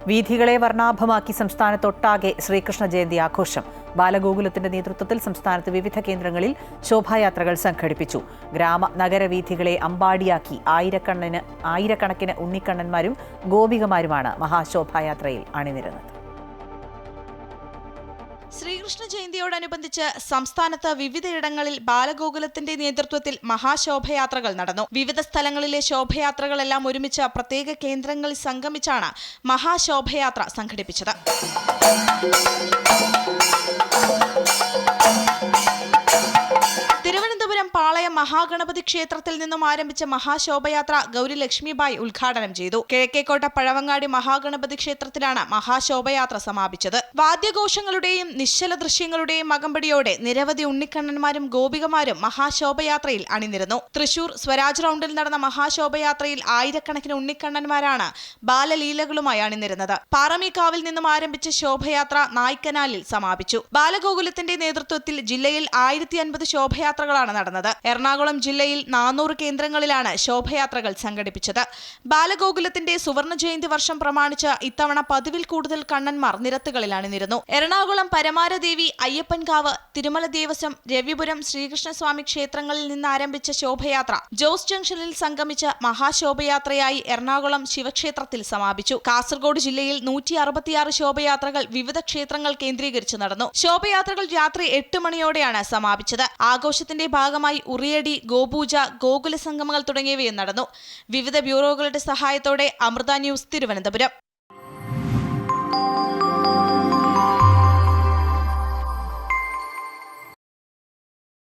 വീഥികളെ വർണ്ണാഭമാക്കി സംസ്ഥാനത്തൊട്ടാകെ ശ്രീകൃഷ്ണ ജയന്തി ആഘോഷം. ബാലഗോകുലത്തിന്റെ നേതൃത്വത്തിൽ സംസ്ഥാനത്ത് വിവിധ കേന്ദ്രങ്ങളിൽ ശോഭായാത്രകൾ സംഘടിപ്പിച്ചു. നഗര വീഥികളെ അമ്പാടിയാക്കി ആയിരക്കണക്കിന് ഉണ്ണിക്കണ്ണന്മാരും ഗോപികമാരുമാണ് മഹാശോഭായാത്രയിൽ അണിനിരന്നത്. ശ്രീകൃഷ്ണ ജയന്തിയോടനുബന്ധിച്ച് സംസ്ഥാനത്ത് വിവിധയിടങ്ങളിൽ ബാലഗോകുലത്തിന്റെ നേതൃത്വത്തിൽ മഹാശോഭയാത്രകൾ നടന്നു. വിവിധ സ്ഥലങ്ങളിലെ ശോഭയാത്രകളെല്ലാം ഒരുമിച്ച് പ്രത്യേക കേന്ദ്രങ്ങളിൽ സംഗമിച്ചാണ് മഹാശോഭയാത്ര സംഘടിപ്പിച്ചത്. തിരുവനന്തപുരം പാളയം മഹാഗണപതി ക്ഷേത്രത്തിൽ നിന്നും ആരംഭിച്ച മഹാശോഭയാത്ര ഗൗരി ലക്ഷ്മിബായി ഉദ്ഘാടനം ചെയ്തു. കിഴക്കേക്കോട്ട പഴവങ്ങാടി മഹാഗണപതി ക്ഷേത്രത്തിലാണ് മഹാശോഭയാത്ര സമാപിച്ചത്. വാദ്യഘോഷങ്ങളുടെയും നിശ്ചല ദൃശ്യങ്ങളുടെയും അകമ്പടിയോടെ നിരവധി ഉണ്ണിക്കണ്ണന്മാരും ഗോപികമാരും മഹാശോഭയാത്രയിൽ അണിനിരന്നു. തൃശൂർ സ്വരാജ് റൗണ്ടിൽ നടന്ന മഹാശോഭയാത്രയിൽ ആയിരക്കണക്കിന് ഉണ്ണിക്കണ്ണന്മാരാണ് ബാലലീലകളുമായി അണിനിരുന്നത്. പാറമേക്കാവിൽ നിന്നും ആരംഭിച്ച ശോഭയാത്ര നായ്ക്കനാലിൽ സമാപിച്ചു. ബാലഗോകുലത്തിന്റെ നേതൃത്വത്തിൽ ജില്ലയിൽ 1050 ശോഭയാത്രകളാണ് നടന്നത്. എറണാകുളം ജില്ലയിൽ 400 കേന്ദ്രങ്ങളിലാണ് ശോഭയാത്രകൾ സംഘടിപ്പിച്ചത്. ബാലഗോകുലത്തിന്റെ സുവർണ ജയന്തി വർഷം പ്രമാണിച്ച് ഇത്തവണ പതിവിൽ കൂടുതൽ കണ്ണന്മാർ നിരത്തുകളിൽ അണിനിരുന്നു. എറണാകുളം പരമാരദേവി, അയ്യപ്പൻകാവ്, തിരുമല ദേവസ്വം, രവിപുരം ശ്രീകൃഷ്ണസ്വാമി ക്ഷേത്രങ്ങളിൽ നിന്ന് ആരംഭിച്ച ശോഭയാത്ര ജോസ് ജംഗ്ഷനിൽ സംഗമിച്ച് മഹാശോഭയാത്രയായി എറണാകുളം ശിവക്ഷേത്രത്തിൽ സമാപിച്ചു. കാസർഗോഡ് ജില്ലയിൽ 166 ശോഭയാത്രകൾ വിവിധ ക്ഷേത്രങ്ങൾ കേന്ദ്രീകരിച്ച് നടന്നു. ശോഭയാത്രകൾ രാത്രി 8 മണിയോടെയാണ് സമാപിച്ചത്. ആഘോഷത്തിന്റെ ഭാഗമായി ഉറിയടി, ഗോപൂജ, ഗോകുല സംഗമങ്ങൾ തുടങ്ങിയവയും നടന്നു. വിവിധ ബ്യൂറോകളുടെ സഹായത്തോടെ അമൃത ന്യൂസ്, തിരുവനന്തപുരം.